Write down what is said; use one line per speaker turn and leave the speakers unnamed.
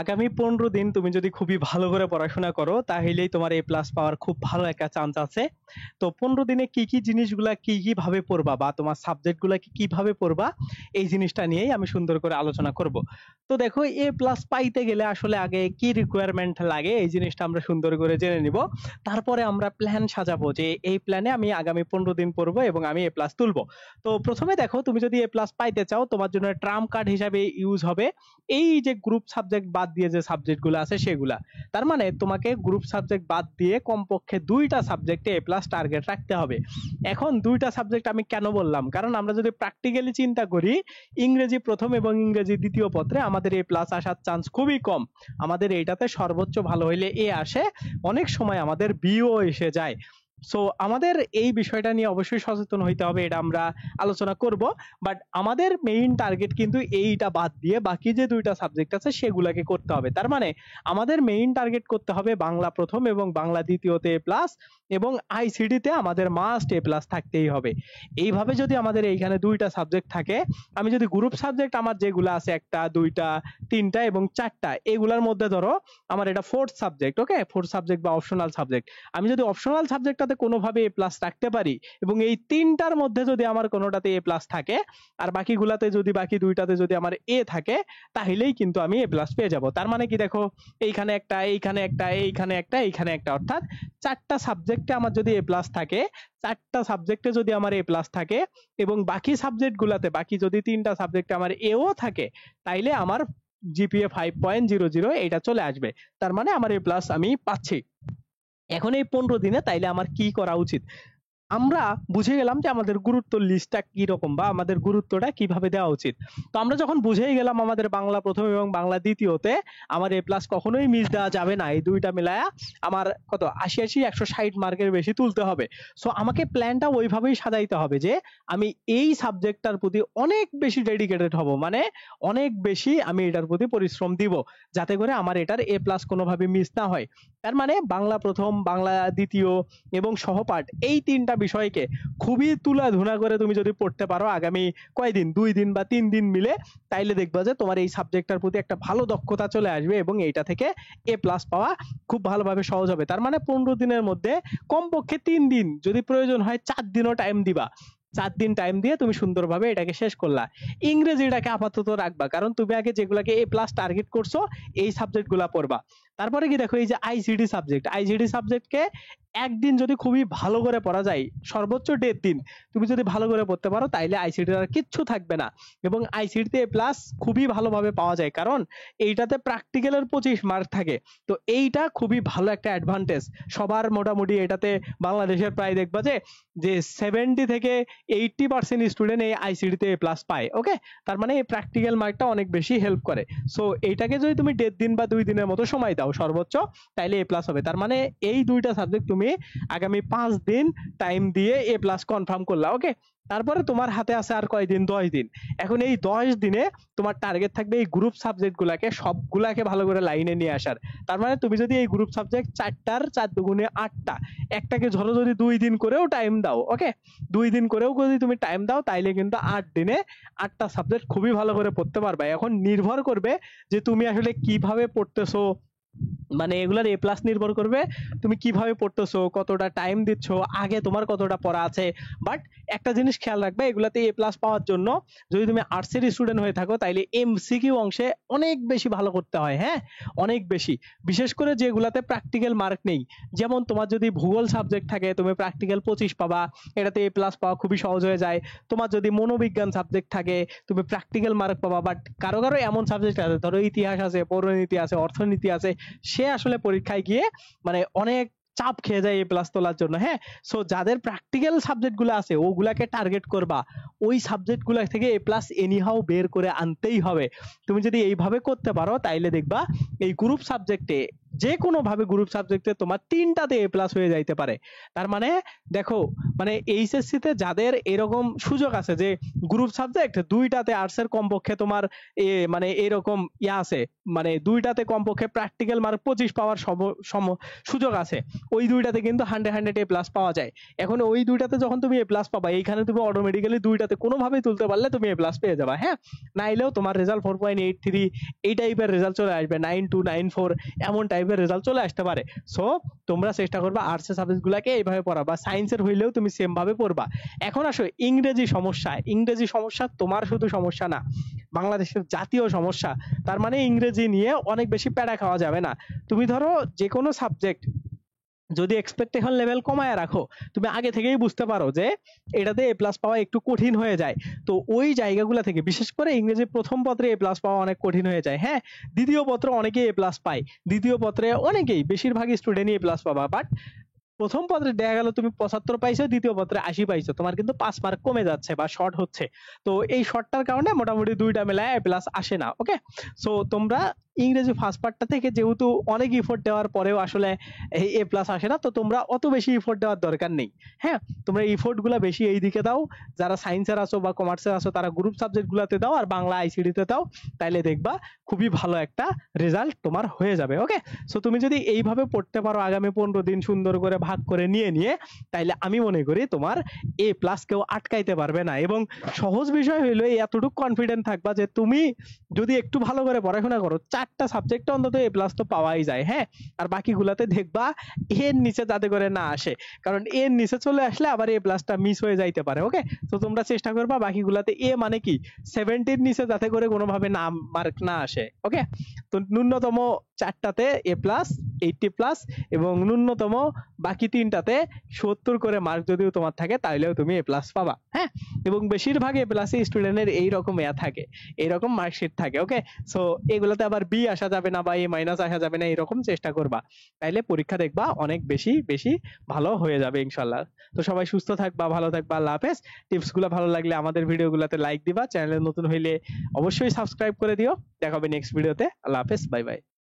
আগামী 15 দিন তুমি যদি খুবই ভালো করে পড়াশোনা করো তাহলেই তোমার এ প্লাস পাওয়ার খুব ভালো একটা চান্স আছে। তো 15 দিনে কি কি জিনিসগুলা কি কি ভাবে পড়বা বা তোমার সাবজেক্ট গুলা কি কিভাবে পড়বা, এই জিনিসটা নিয়েই আমি সুন্দর করে আলোচনা করব। তো দেখো, এ প্লাস পাইতে গেলে আসলে আগে কি রিকোয়ারমেন্ট লাগে এই জিনিসটা আমরা সুন্দর করে জেনে নিব। তারপরে আমরা প্ল্যান সাজাবো যে এই প্ল্যানে আমি আগামী 15 দিন পড়বো এবং আমি এ প্লাস তুলবো। তো প্রথমে দেখো, তুমি যদি এ প্লাস পাইতে চাও তোমার জন্য ট্রাম্প কার্ড হিসাবে ইউজ হবে এই যে গ্রুপ সাবজেক্ট বাদ দিয়ে যে সাবজেক্ট গুলো আছে সেগুলা। তার মানে তোমাকে গ্রুপ সাবজেক্ট বাদ দিয়ে কমপক্ষে 2টা সাবজেক্টে এ প্লাস টার্গেট রাখতে হবে। এখন 2টা সাবজেক্ট আমি কেন বললাম, কারণ আমরা যদি প্র্যাকটিক্যালি চিন্তা করি, ইংরেজি প্রথম এবং ইংরেজি দ্বিতীয় পত্রে আমাদের এ প্লাস আসার চান্স খুবই কম। আমাদের এইটাতে সর্বোচ্চ ভালো হইলে এ আসে, অনেক সময় আমাদের বিও এসে যায়। সো আমাদের এই বিষয়টা নিয়ে অবশ্যই সচেতন হইতে হবে, এটা আমরা আলোচনা করব। বাট আমাদের মেইন টার্গেট কিন্তু এইটা বাদ দিয়ে বাকি যে 2টা সাবজেক্ট আছে সেগুলাকে করতে হবে। তার মানে আমাদের মেইন টার্গেট করতে হবে বাংলা প্রথম এবং বাংলা দ্বিতীয়তে এ প্লাস, এবং আইসিডি তে আমাদের মাস্ট এ প্লাস থাকতেই হবে। এইভাবে যদি আমাদের এইখানে 2টা সাবজেক্ট থাকে, আমি যদি গ্রুপ সাবজেক্ট আমার যেগুলো আছে 1টা 2টা 3টা এবং 4টা, এগুলার মধ্যে ধরো আমার এটা ফোর্থ সাবজেক্ট, ওকে, ফোর্থ সাবজেক্ট বা অপশনাল সাবজেক্ট, আমি যদি অপশনাল সাবজেক্টটাতে কোনোভাবে এ প্লাস রাখতে পারি এবং এই 3টার মধ্যে যদি আমার কোনোটাতে এ প্লাস থাকে আর বাকিগুলাতে যদি বাকি 2টাতে যদি আমার এ থাকে, তাহলেই কিন্তু আমি এ প্লাস পেয়ে যাব। তার মানে কি দেখো, এইখানে একটা, এইখানে একটা, এইখানে একটা, এইখানে একটা, অর্থাৎ 4টা সাবজেক্টে আমার যদি এ প্লাস থাকে, 4টা সাবজেক্টে যদি আমার এ প্লাস থাকে এবং বাকি সাবজেক্ট গুলাতে বাকি যদি 3টা সাবজেক্টে আমার এও থাকে, তাইলে আমার জিপিএ 5.00 এটা চলে আসবে। তার মানে আমার এ প্লাস আমি পাচ্ছি। এখন এই 15 দিনে তাইলে আমার কি করা উচিত? আমরা বুঝে গেলাম যে আমাদের গুরুত্ব লিস্টটা কি রকম বা আমাদের গুরুত্বটা কিভাবে দেওয়া উচিত। তো আমরা যখন বুঝেই গেলাম আমাদের বাংলা প্রথম এবং বাংলা দ্বিতীয়তে আমার এ প্লাস কখনোই মিস দেওয়া যাবে না, এই 2টা মিলায়া আমার কত 80 160 মার্কের বেশি তুলতে হবে। সো আমাকে প্ল্যানটা ওইভাবেই সাজাইতে হবে যে আমি এই সাবজেক্টটার প্রতি অনেক বেশি ডেডিকেটেড হব, মানে অনেক বেশি আমি এটার প্রতি পরিশ্রম দিব, যাতে করে আমার এটার এ প্লাস কোনোভাবে মিস না হয়। তার মানে বাংলা প্রথম, বাংলা দ্বিতীয় এবং সহপাঠ, এই 3টা বিষয়কে খুবই তুলাধুনা করে তুমি যদি পড়তে পারো আগামী কয়দিন, 2 দিন বা 3 দিন মিলে, তাইলে দেখবা যে তোমার এই সাবজেক্টটার প্রতি একটা ভালো দক্ষতা চলে আসবে এবং এইটা থেকে এ প্লাস পাওয়া খুব ভালোভাবে সহজ হবে। তার মানে 15 দিনের মধ্যে কমপক্ষে 3 দিন, যদি প্রয়োজন হয় 4 দিনও টাইম দিবা। 4 দিন টাইম দিয়ে তুমি সুন্দরভাবে এটাকে শেষ করলা। ইংরেজিটাকে আপাতত রাখবা, কারণ তুমি আগে যেগুলাকে এ প্লাস টার্গেট করছো এই সাবজেক্ট গুলা পড়বা। তারপরে কি দেখো, এই যে আইসিডি সাবজেক্ট, আইসিডি সাবজেক্টকে একদিন যদি খুবই ভালো করে পড়া যায়, সর্বোচ্চ 1.5 দিন তুমি যদি ভালো করে পড়তে পারো, তাইলে আইসিডি আর কিচ্ছু থাকবে না। এবং আইসিডিতে এ প্লাস খুবই ভালোভাবে পাওয়া যায়, কারণ এইটাতে প্র্যাকটিক্যালের 25 মার্ক থাকে। তো এইটা খুবই ভালো একটা অ্যাডভান্টেজ সবার, মোটামুটি এটাতে বাংলাদেশের প্রায় দেখবা যে যে 70 থেকে 80% স্টুডেন্ট এই আইসিডিতে এ প্লাস পায়, ওকে। তার মানে এই প্র্যাকটিক্যাল মার্কটা অনেক বেশি হেল্প করে। সো এইটাকে যদি তুমি 1.5 দিন বা 2 দিনের মতো সময় দাও সর্বোচ্চ, তাইলে এ প্লাস হবে। তার মানে এই 2টা সাবজেক্ট তুমি আগামী 5 দিন টাইম দিয়ে এ প্লাস কনফার্ম করলা, ওকে। তারপরে তোমার হাতে আছে আর কয়দিন, 10 দিন। এখন এই 10 দিনে তোমার টার্গেট থাকবে এই গ্রুপ সাবজেক্ট গুলাকে সবগুলাকে ভালো করে লাইনে নিয়ে আসার। তার মানে তুমি যদি এই গ্রুপ সাবজেক্ট 4টার 4 দুগুণে 8টা, একটাকে ধরো যদি 2 দিন করেও টাইম দাও, ওকে, 2 দিন করেও যদি তুমি টাইম দাও, তাইলে কিন্তু 8 দিনে 8টা সাবজেক্ট খুবই ভালো করে পড়তে পারবে। এখন নির্ভর করবে যে তুমি আসলে কিভাবে পড়তেছো, মানে এগুলার এ প্লাস নির্ভর করবে তুমি কিভাবে পড়তেছো, কতটা টাইম দিচ্ছ, আগে তোমার কতটা পড়া আছে। বাট একটা জিনিস খেয়াল রাখবে, এগুলাতে এ প্লাস পাওয়ার জন্য যদি তুমি আর্টসের স্টুডেন্ট হয়ে থাকো, তাইলে এমসিকিউ অংশে অনেক বেশি ভালো করতে হয়, হ্যাঁ, অনেক বেশি। বিশেষ করে যেগুলাতে প্র্যাকটিক্যাল মার্ক নেই, যেমন তোমার যদি ভূগোল সাবজেক্ট থাকে তুমি প্র্যাকটিক্যাল 25 পাবা, এটাতে এ প্লাস পাওয়া খুবই সহজ হয়ে যায়। তোমার যদি মনোবিজ্ঞান সাবজেক্ট থাকে তুমি প্র্যাকটিক্যাল মার্ক পাবা। বাট কারো কারো এমন সাবজেক্ট আছে, ধরো ইতিহাস আছে, পৌরনীতি আছে, অর্থনীতি আছে, সে আসলে পরীক্ষায় গিয়ে মানে অনেক চাপ খেয়ে যায় এ প্লাস তোলার জন্য, হ্যাঁ। সো যাদের প্র্যাকটিক্যাল সাবজেক্ট গুলো আছে ওগুলাকে টার্গেট করবা, ওই সাবজেক্ট গুলা থেকে এ প্লাস এনিহাও বের করে আনতেই হবে। তুমি যদি এইভাবে করতে পারো, তাইলে দেখবা এই গ্রুপ সাবজেক্টে যে কোনো ভাবে গ্রুপ সাবজেক্টে তোমার 3টাতে এ প্লাস হয়ে যাইতে পারে। তার মানে দেখো, মানে এইচএসসি তে যাদের এরকম সুযোগ আছে যে গ্রুপ সাবজেক্ট 2টাতে আর্টস এর কমপক্ষে তোমার মানে এরকম আছে, মানে 2টাতে কমপক্ষে প্র্যাকটিক্যাল মার্ক 25 পাওয়ার সুযোগ আছে, ওই 2টাতে কিন্তু 100 এ প্লাস পাওয়া যায়। এখন ওই 2টাতে যখন তুমি এ প্লাস পাবা, এইখানে তুমি অটোমেটিক্যালি 2টাতে কোনোভাবেই তুলতে পারলে তুমি এ প্লাস পেয়ে যাবা। হ্যাঁ, নাইলেও তোমার রেজাল্ট 4.83 এই টাইপের রেজাল্ট চলে আসবে, 92 94 এমন টাইপের রেজাল্ট চলে আসতে পারে। সো তোমরা চেষ্টা করবা আর্টসের সাবজেক্ট গুলাকে এইভাবে পড়া, বা সায়েন্সের হইলেও তুমি সেম ভাবে পড়বা। এখন আসো ইংরেজি সমস্যা। ইংরেজি সমস্যা তোমার শুধু সমস্যা না, বাংলাদেশের জাতীয় সমস্যা। তার মানে ইংরেজি নিয়ে অনেক বেশি প্যারা খাওয়া যাবে না। তুমি ধরো যে কোনো সাবজেক্ট যদি এক্সপেকটেশন লেভেল কমায় রাখো, তুমি আগে থেকেই বুঝতে পারো যে এটাতে এ প্লাস পাওয়া একটু কঠিন হয়ে যায়, তো ওই জায়গাগুলো থেকে বিশেষ করে ইংরেজি প্রথম পত্রে এ প্লাস পাওয়া অনেক কঠিন হয়ে যায়। হ্যাঁ, দ্বিতীয় পত্রে অনেকেই এ প্লাস পায়, দ্বিতীয় পত্রে অনেকেই, বেশিরভাগই স্টুডেন্টই এ প্লাস পাবা, বাট প্রথম পত্রে দেখা গেল তুমি 75 পাইছো, দ্বিতীয় পত্রে 80 পাইছো, তোমার কিন্তু 5 মার্ক কমে যাচ্ছে বা শর্ট হচ্ছে। তো এই শর্টটার কারণে মোটামুটি 2টা মেলায় এ প্লাস আসে না। ওকে, সো তোমরা ইংরেজি ফার্স্ট পার্টটা থেকে যেহেতু অনেক ইফোর্ট দেওয়ার পরেও আসলে এই এ প্লাস আসে না, তো তোমরা অত বেশি ইফোর্ট দেওয়ার দরকার নেই। হ্যাঁ, তোমরা ইফোর্ট গুলা বেশি এই দিকে দাও, যারা সায়েন্সের আছো বা কমার্সের আছো তারা গ্রুপ সাবজেক্ট গুলাতে দাও, আর বাংলা আইসিডি তে দাও, তাইলে দেখবা খুবই ভালো একটা রেজাল্ট তোমার হয়ে যাবে। ওকে, সো তুমি যদি এইভাবে পড়তে পারো আগামী 15 দিন সুন্দর করে ভাগ করে নিয়ে তাইলে আমি মনে করি তোমার এ প্লাস কেউ আটকাইতে পারবে না। এবং সহজ বিষয় হইলো এতটুকু কনফিডেন্ট থাকবা যে তুমি যদি একটু ভালো করে পড়াশোনা করো, 4টা সাবজেক্টে অন্তত এ প্লাস তো পাওয়াই যায়। হ্যাঁ, আর বাকিগুলাতে দেখবা এর নিচে যাতে করে না আসে, কারণ এর নিচে চলে আসলে আবার এ প্লাসটা মিস হয়ে যাইতে পারে। ওকে, তো তোমরা চেষ্টা করবা বাকিগুলাতে এ মানে কি 70 নিচে যাতে করে কোনোভাবে না মার্ক না আসে। ওকে, তো ন্যূনতম 4টাতে এ প্লাস 80 প্লাস, এবং ন্যূনতম বাকি 3টাতে 70 করে মার্ক যদিও তোমার থাকে তাহলেও তুমি এ প্লাস পাবা। হ্যাঁ, এবং বেশিরভাগ এ প্লাস স্টুডেন্টের এইরকম থাকে, এইরকম মার্কশিট থাকে। ওকে, সো এগুলোতে আবার বি আসা যাবে না বা এ মাইনাস আসা যাবে না, এরকম চেষ্টা করবা, তাইলে পরীক্ষা দেখবা অনেক বেশি বেশি ভালো হয়ে যাবে ইনশাল্লাহ। তো সবাই সুস্থ থাকবা, ভালো থাকবা, আল্লাহ হাফেজ। টিপস গুলো ভালো লাগলে আমাদের ভিডিও গুলাতে লাইক দিবা, চ্যানেলে নতুন হইলে অবশ্যই সাবস্ক্রাইব করে দিও। দেখা হবে নেক্সট ভিডিওতে। আল্লাহ হাফেজ, বাই বাই।